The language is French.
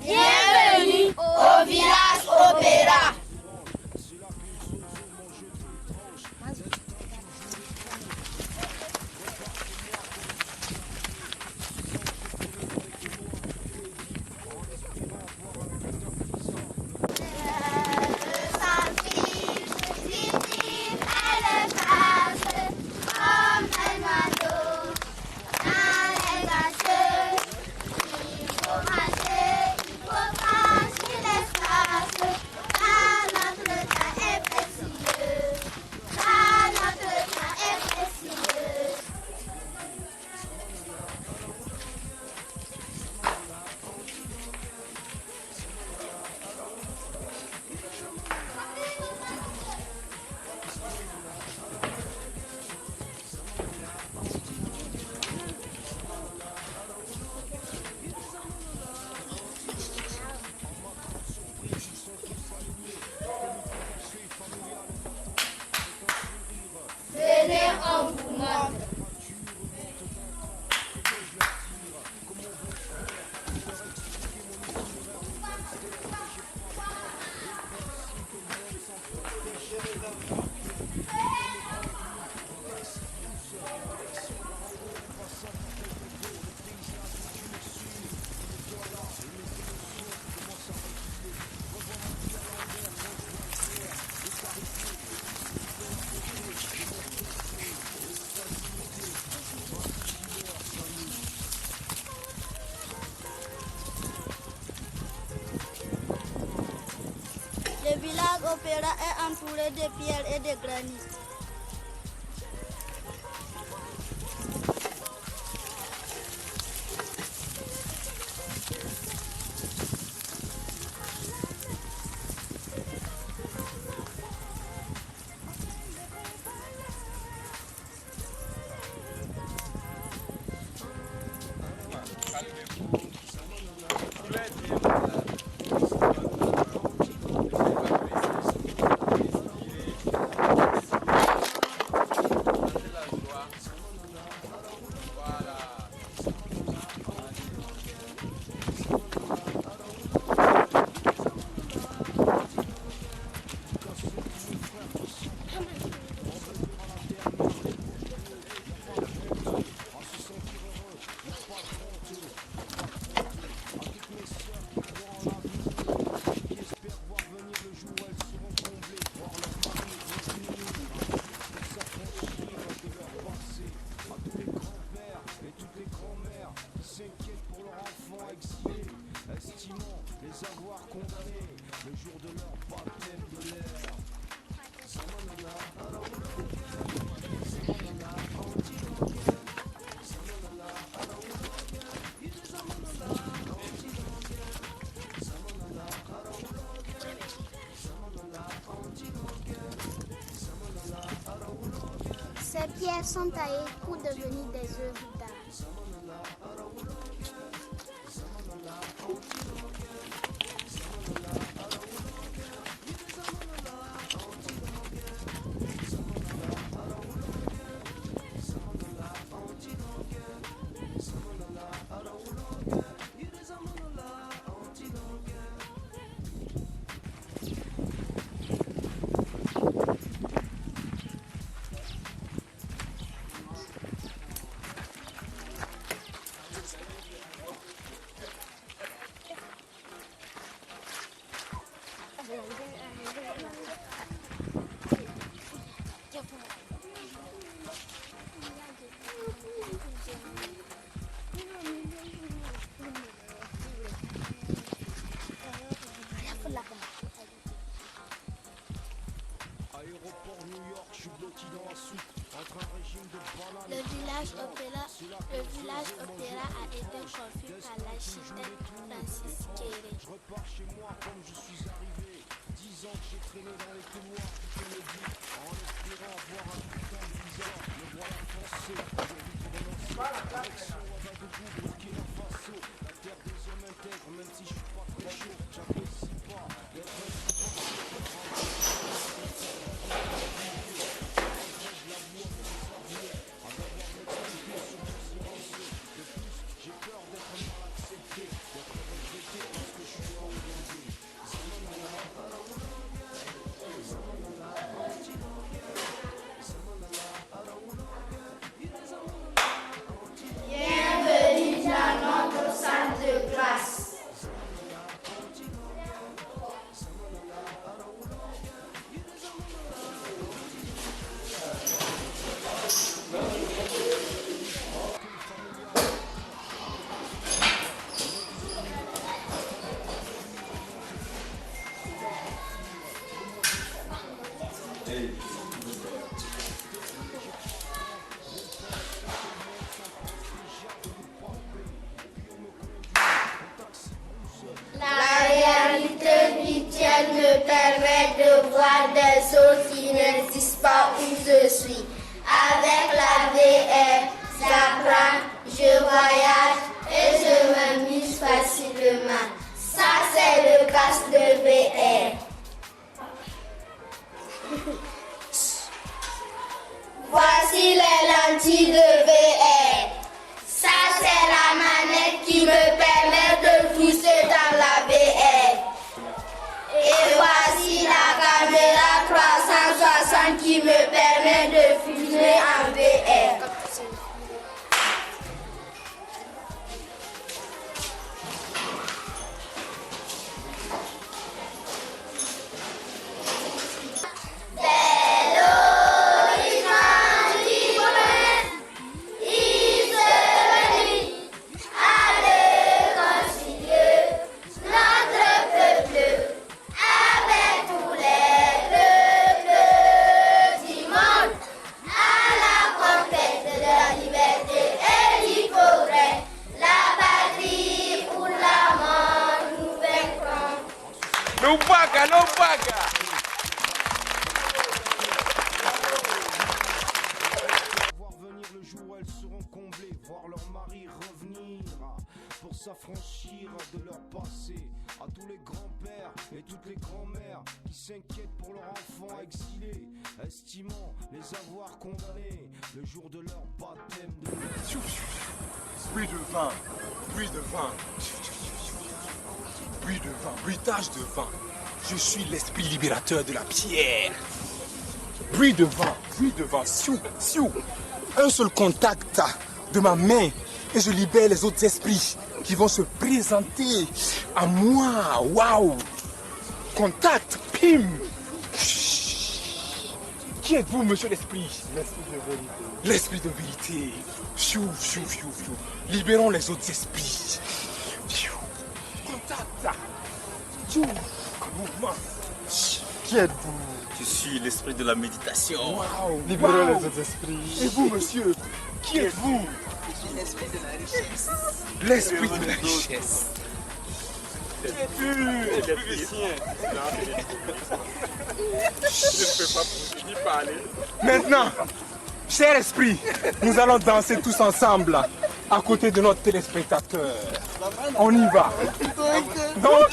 Bienvenue au village Opéra. Le village Opéra est entouré de pierres et de granit. Ces pierres sont taillées pour devenir des œuvres d'art. Le village Opéra a été construit par l'architecte Francis Kéré. Je repars chez moi comme je suis arrivé. 10 ans que j'ai traîné dans les couloirs qui me dit, en espérant voir un putain de visa. Me voilà foncé, aujourd'hui pour renoncer. Direction Ouagadougou, Burkina Faso. La terre des hommes intègres, même si je suis pas très chaud. J'apprécie pas d'être voir des autres qui ne disent pas où je suis. Avec la VR, j'apprends, je voyage et je m'amuse facilement. Ça, c'est le casque de VR. Voici les lentilles de VR. Ça, c'est la manette qui me permet de toucher dans la VR. Et voici la caméra 360 qui me permet de filmer en VR. No paga. Voir venir le jour où elles seront comblées, voir leur mari revenir pour s'affranchir de leur passé. À tous les grands-pères et toutes les grands-mères qui s'inquiètent pour leurs enfants exilés, estimant les avoir condamnés le jour de leur baptême de l'air. Bruit de vin, bruit de vin. Bruit de vin, bruitage de vin. Je suis l'esprit libérateur de la pierre. Bruit de vin, siou, siou. Un seul contact de ma main et je libère les autres esprits qui vont se présenter à moi. Waouh! Contact, pim! Qui êtes-vous, monsieur l'esprit? L'esprit de vérité. L'esprit de vérité. Fiou, fiou, fiou, fiou. Libérons les autres esprits. Fiou. Contact. Fiou. Mouvement. Qui êtes-vous? Je suis l'esprit de la méditation. Waouh. Libérez Waouh. les autres esprits. Et vous, monsieur? Qui êtes-vous? Je suis l'esprit de la richesse. L'esprit de la richesse. Qui es-tu? Je ne peux pas ni parler. Maintenant, cher esprit, nous allons danser tous ensemble à côté de notre téléspectateur. On y va. Donc,